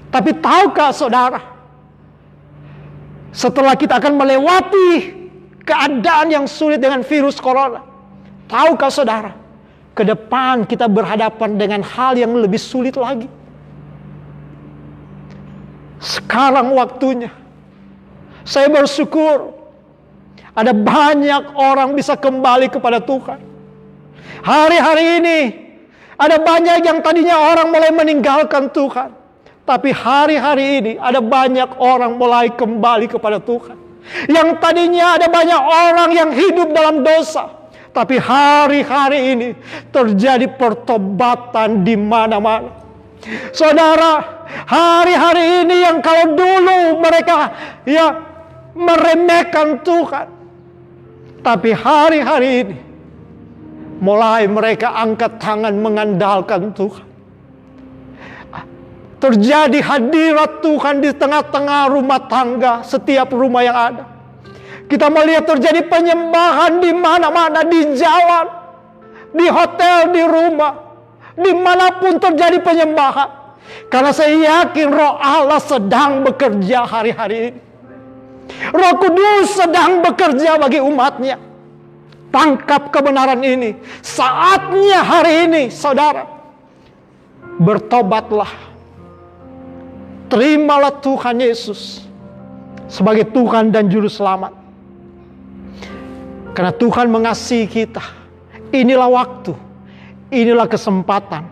S2: Tapi tahukah saudara, setelah kita akan melewati keadaan yang sulit dengan virus corona, tahukah saudara, ke depan kita berhadapan dengan hal yang lebih sulit lagi. Sekarang waktunya. Saya bersyukur ada banyak orang bisa kembali kepada Tuhan. Hari-hari ini ada banyak yang tadinya orang mulai meninggalkan Tuhan. Tapi hari-hari ini ada banyak orang mulai kembali kepada Tuhan. Yang tadinya ada banyak orang yang hidup dalam dosa. Tapi hari-hari ini terjadi pertobatan di mana-mana. Saudara, hari-hari ini yang kalau dulu mereka meremehkan Tuhan, tapi hari-hari ini mulai mereka angkat tangan mengandalkan Tuhan. Terjadi hadirat Tuhan di tengah-tengah rumah tangga, setiap rumah yang ada. Kita melihat terjadi penyembahan di mana-mana, di jalan, di hotel, di rumah, dimanapun terjadi penyembahan. Karena saya yakin Roh Allah sedang bekerja hari-hari ini. Roh Kudus sedang bekerja bagi umatnya. Tangkap kebenaran ini. Saatnya hari ini, saudara. Bertobatlah. Terimalah Tuhan Yesus sebagai Tuhan dan Juru Selamat. Karena Tuhan mengasihi kita. Inilah waktu. Inilah kesempatan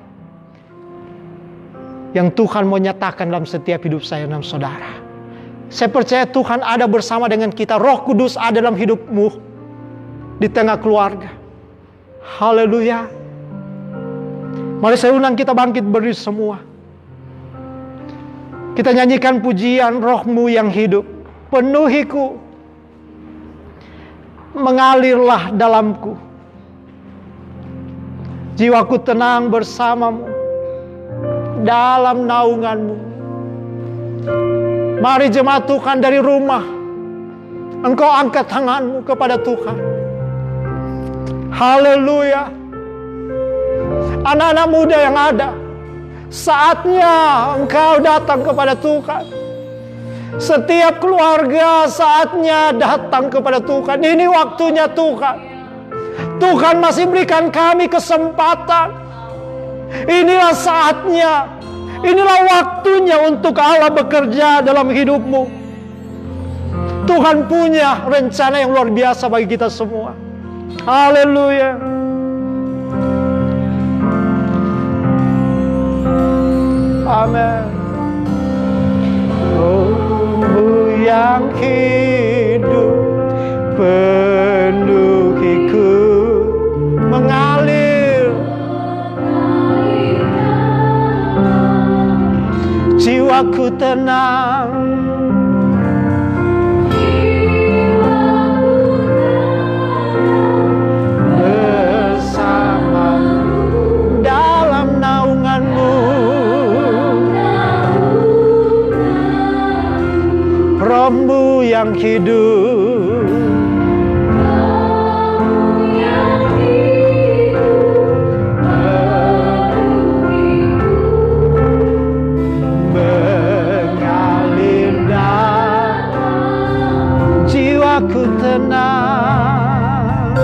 S2: yang Tuhan mau nyatakan dalam setiap hidup saya dan saudara. Saya percaya Tuhan ada bersama dengan kita. Roh Kudus ada dalam hidupmu, di tengah keluarga. Haleluya. Mari saya undang kita bangkit berdiri semua. Kita nyanyikan pujian Roh-Mu yang hidup. Penuhiku, mengalirlah dalamku. Jiwaku tenang bersamamu dalam naunganmu. Mari jemaat Tuhan dari rumah, engkau angkat tanganmu kepada Tuhan. Haleluya. Anak-anak muda yang ada, saatnya engkau datang kepada Tuhan. Setiap keluarga saatnya datang kepada Tuhan. Ini waktunya Tuhan. Tuhan masih berikan kami kesempatan. Inilah saatnya. Inilah waktunya untuk Allah bekerja dalam hidupmu. Tuhan punya rencana yang luar biasa bagi kita semua. Haleluya. Amin. Roh-Mu yang hidup penuhiku, mengalir. Jiwaku tenang. Bersamamu dalam naunganmu. Roh-Mu yang hidup. Mengalir dalam jiwaku tenang.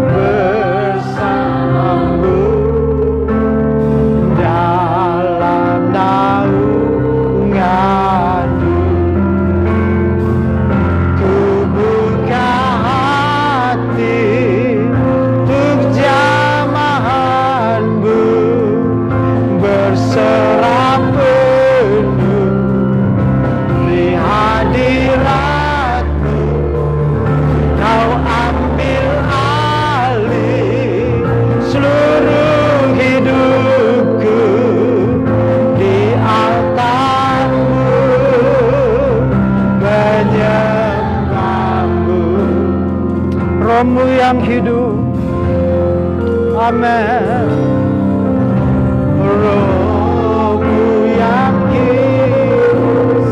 S2: Bersamamu dalam naunganmu. Ku buka hati untuk jamahanmu, berserah penuh di hadiratmu. Kau ambil alih seluruh hidupku di altarmu, menyembahmu. Roh-Mu yang hidup. Amin. Roh-Mu yang hidup.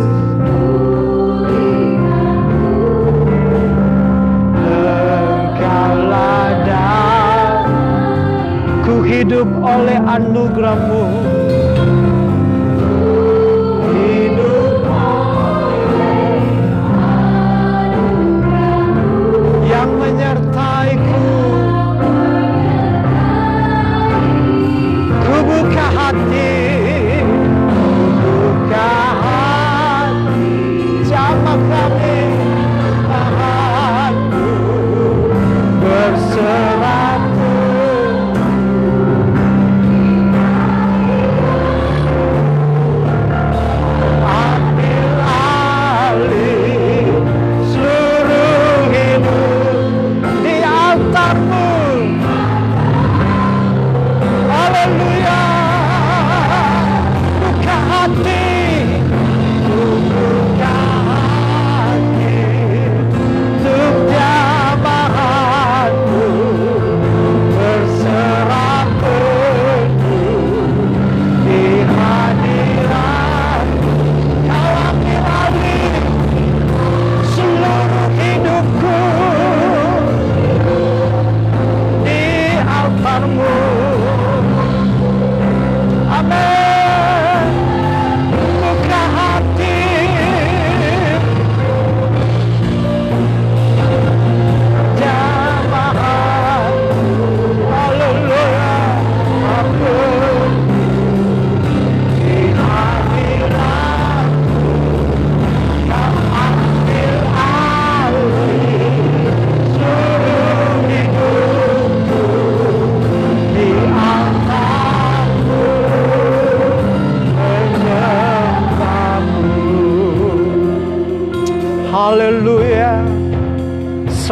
S2: Engkaulah dan ku hidup oleh anugerah-Mu. Hidup oleh anugerah-Mu yang menyertaiku. Ku buka hati, jamah kami Tuhanku, berserah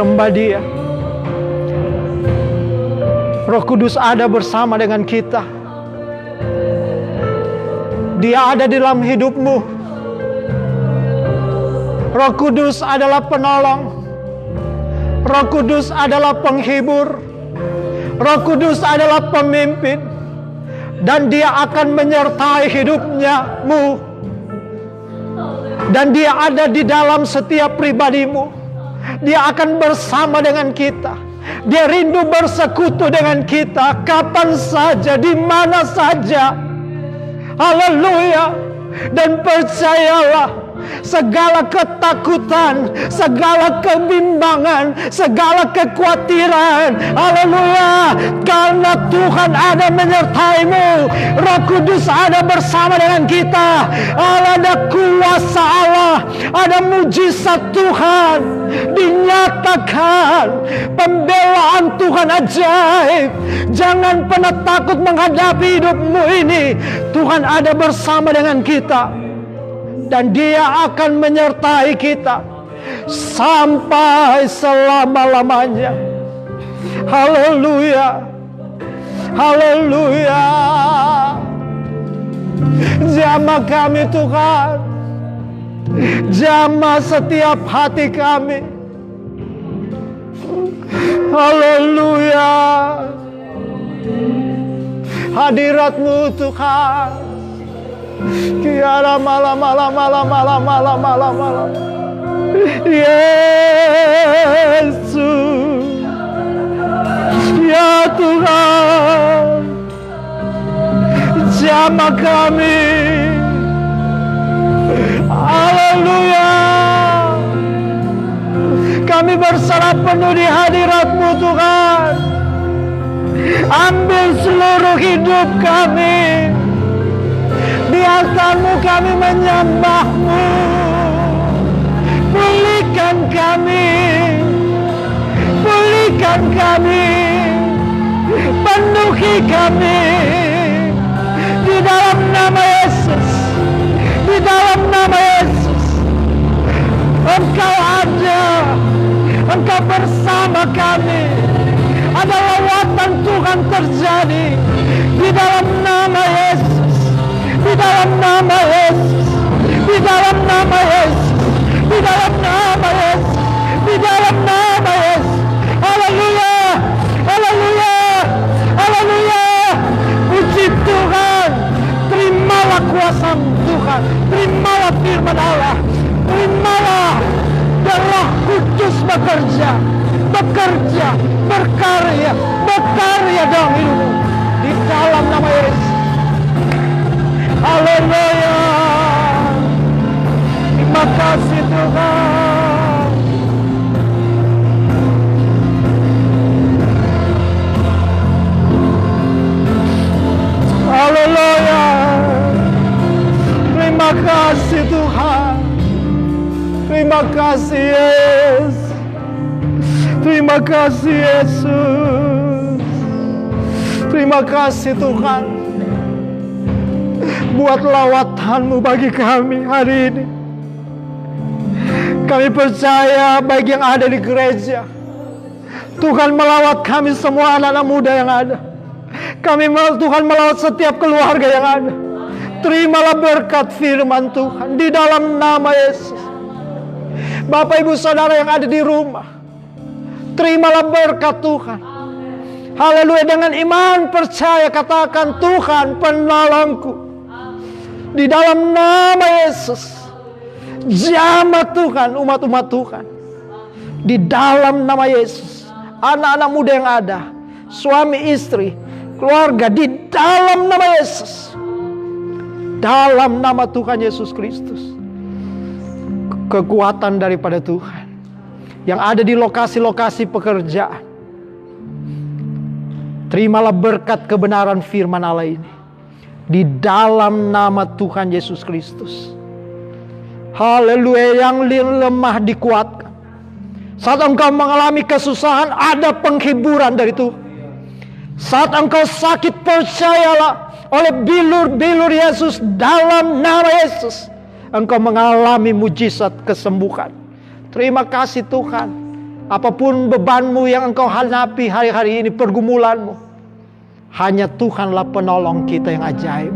S2: sembah Dia. Roh Kudus ada bersama dengan kita. Dia ada di dalam hidupmu. Roh Kudus adalah penolong. Roh Kudus adalah penghibur. Roh Kudus adalah pemimpin. Dan Dia akan menyertai hidupmu. Dan Dia ada di dalam setiap pribadimu. Dia akan bersama dengan kita. Dia rindu bersekutu dengan kita kapan saja, di mana saja. Haleluya. Dan percayalah, segala ketakutan, segala kebimbangan, segala kekhawatiran, haleluya, karena Tuhan ada menyertaimu. Roh Kudus ada bersama dengan kita. Ada kuasa Allah, ada mujizat Tuhan dinyatakan, pembelaan Tuhan ajaib. Jangan pernah takut menghadapi hidupmu ini. Tuhan ada bersama dengan kita. Dan Dia akan menyertai kita sampai selama-lamanya. Haleluya. Haleluya. Jamah kami Tuhan. Jamah setiap hati kami. Haleluya. Hadirat-Mu Tuhan. Kiara malam. Yesus, ya Tuhan, jamah kami. Haleluya. Kami berserah penuh di hadirat-Mu Tuhan. Ambil seluruh hidup kami. Biarkan-Mu kami menyembah-Mu. Pulihkan kami. Pulihkan kami. Penuhi kami. Di dalam nama Yesus. Di dalam nama Yesus. Engkau ada. Engkau bersama kami. Ada lawatan Tuhan terjadi. Di dalam nama Yesus. Di dalam nama Yesus. Di dalam nama Yesus. Di dalam nama Yesus. Di dalam nama Yesus. Haleluya. Haleluya. Haleluya. Puji Tuhan. Terimalah kuasa Tuhan. Terimalah firman Allah. Terimalah. Dan Roh Kudus bekerja. Bekerja. Berkarya. Berkarya dalam hidupmu. Di dalam nama Yesus. Haleluya. Terima kasih Tuhan. Haleluya. Terima kasih Tuhan. Terima kasih Yesus. Terima kasih Yesus. Terima kasih Tuhan. Buat lawatan-Mu bagi kami hari ini. Kami percaya baik yang ada di gereja. Tuhan melawat kami semua anak-anak muda yang ada. Tuhan melawat setiap keluarga yang ada. Terimalah berkat firman Tuhan di dalam nama Yesus. Bapak Ibu Saudara yang ada di rumah, terimalah berkat Tuhan. Haleluya. Dengan iman percaya katakan, Tuhan penolongku. Di dalam nama Yesus. Jamah Tuhan umat-umat Tuhan. Di dalam nama Yesus. Anak-anak muda yang ada, suami istri, keluarga, di dalam nama Yesus. Dalam nama Tuhan Yesus Kristus. Kekuatan daripada Tuhan yang ada di lokasi-lokasi pekerjaan. Terimalah berkat kebenaran firman Allah ini. Di dalam nama Tuhan Yesus Kristus. Haleluya. Yang lemah dikuatkan. Saat engkau mengalami kesusahan, ada penghiburan dari Tuhan. Saat engkau sakit, percayalah, oleh bilur-bilur Yesus, dalam nama Yesus, engkau mengalami mujizat kesembuhan. Terima kasih Tuhan. apapun bebanmu yang engkau hadapi hari-hari ini, pergumulanmu, hanya Tuhanlah penolong kita yang ajaib.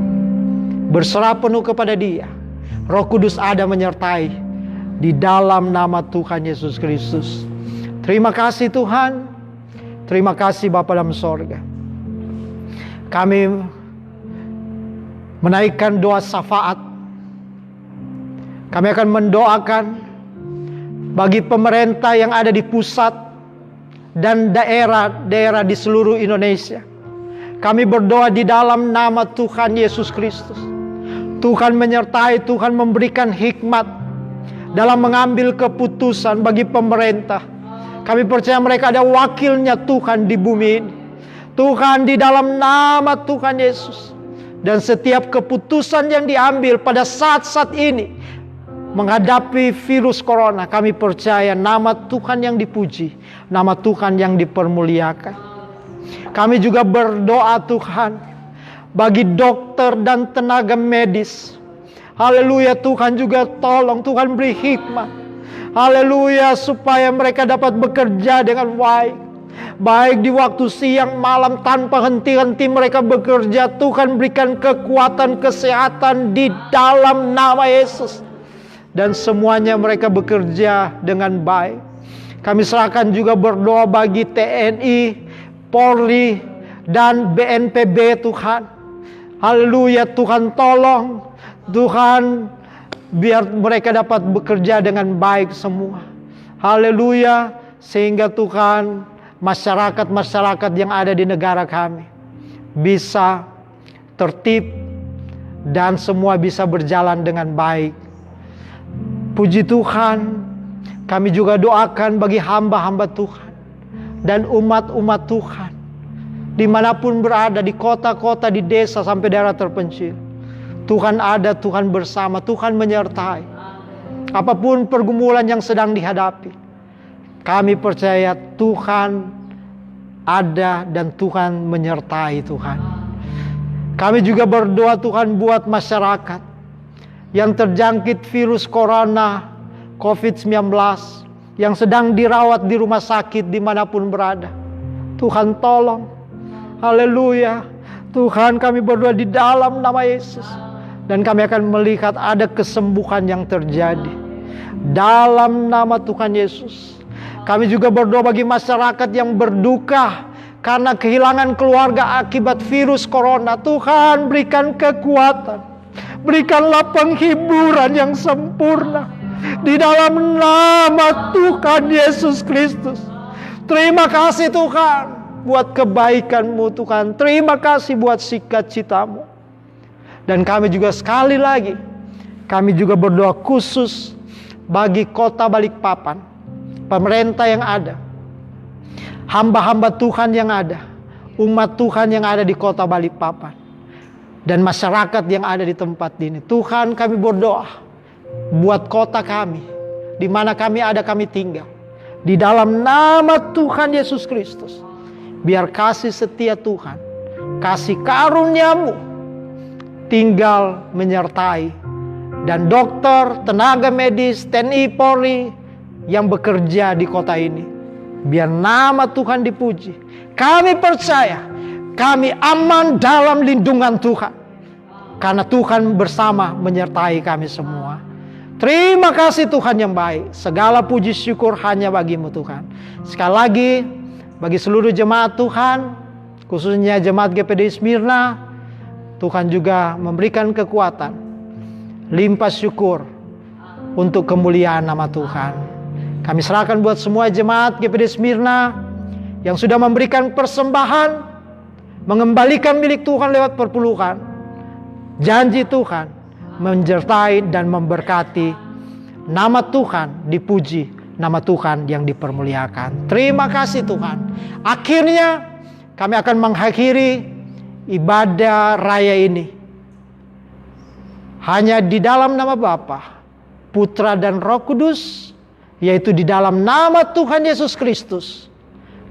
S2: Berserah penuh kepada Dia. Roh Kudus ada menyertai di dalam nama Tuhan Yesus Kristus. Terima kasih Tuhan. Terima kasih Bapa dalam sorga. Kami menaikkan doa syafaat. Kami akan mendoakan bagi pemerintah yang ada di pusat dan daerah-daerah di seluruh Indonesia. Kami berdoa di dalam nama Tuhan Yesus Kristus. Tuhan menyertai, Tuhan memberikan hikmat dalam mengambil keputusan bagi pemerintah. Kami percaya mereka ada wakilnya Tuhan di bumi ini. Tuhan, di dalam nama Tuhan Yesus. Dan setiap keputusan yang diambil pada saat-saat ini menghadapi virus corona, kami percaya nama Tuhan yang dipuji, nama Tuhan yang dipermuliakan. Kami juga berdoa Tuhan bagi dokter dan tenaga medis. Haleluya, Tuhan juga tolong, Tuhan beri hikmat. Haleluya, supaya mereka dapat bekerja dengan baik. Baik di waktu siang malam tanpa henti-henti mereka bekerja. Tuhan berikan kekuatan kesehatan di dalam nama Yesus. Dan semuanya mereka bekerja dengan baik. Kami serahkan juga berdoa bagi TNI, Polri, dan BNPB Tuhan. Haleluya, Tuhan tolong. Tuhan biar mereka dapat bekerja dengan baik semua. Haleluya, sehingga Tuhan masyarakat-masyarakat yang ada di negara kami bisa tertib dan semua bisa berjalan dengan baik. Puji Tuhan, kami juga doakan bagi hamba-hamba Tuhan dan umat-umat Tuhan dimanapun berada, di kota-kota, di desa sampai daerah terpencil. Tuhan ada, Tuhan bersama, Tuhan menyertai. Apapun pergumulan yang sedang dihadapi, kami percaya Tuhan ada dan Tuhan menyertai Tuhan. Kami juga berdoa Tuhan buat masyarakat yang terjangkit virus corona COVID-19, yang sedang dirawat di rumah sakit dimanapun berada. Tuhan tolong. Haleluya. Tuhan, kami berdoa di dalam nama Yesus. Dan kami akan melihat ada kesembuhan yang terjadi dalam nama Tuhan Yesus. Kami juga berdoa bagi masyarakat yang berduka karena kehilangan keluarga akibat virus corona. Tuhan, berikan kekuatan, berikanlah penghiburan yang sempurna di dalam nama Tuhan Yesus Kristus. Terima kasih Tuhan buat kebaikan-Mu Tuhan. Terima kasih buat sukacita-Mu. Dan kami juga sekali lagi, kami juga berdoa khusus bagi kota Balikpapan, pemerintah yang ada, hamba-hamba Tuhan yang ada, umat Tuhan yang ada di kota Balikpapan, dan masyarakat yang ada di tempat ini. Tuhan, kami berdoa buat kota kami, di mana kami ada, kami tinggal. Di dalam nama Tuhan Yesus Kristus, biar kasih setia Tuhan, kasih karunia-Mu tinggal menyertai. Dan dokter, tenaga medis, TNI, Polri yang bekerja di kota ini, biar nama Tuhan dipuji. Kami percaya kami aman dalam lindungan Tuhan, karena Tuhan bersama menyertai kami semua. Terima kasih Tuhan yang baik. Segala puji syukur hanya bagi-Mu Tuhan. Sekali lagi bagi seluruh jemaat Tuhan, khususnya jemaat GPD Smyrna, Tuhan juga memberikan kekuatan, limpah syukur untuk kemuliaan nama Tuhan. Kami serahkan buat semua jemaat GPD Smyrna yang sudah memberikan persembahan, mengembalikan milik Tuhan lewat perpuluhan. Janji Tuhan menyertai dan memberkati. Nama Tuhan dipuji, nama Tuhan yang dipermuliakan. Terima kasih Tuhan. Akhirnya kami akan mengakhiri ibadah raya ini hanya di dalam nama Bapa, Putra dan Roh Kudus, yaitu di dalam nama Tuhan Yesus Kristus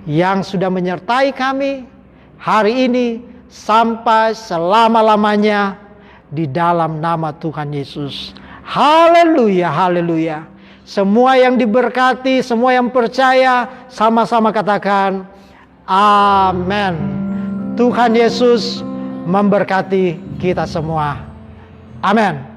S2: yang sudah menyertai kami hari ini sampai selama-lamanya, di dalam nama Tuhan Yesus. Haleluya, haleluya. Semua yang diberkati, semua yang percaya, sama-sama katakan amin. Tuhan Yesus memberkati kita semua. Amin.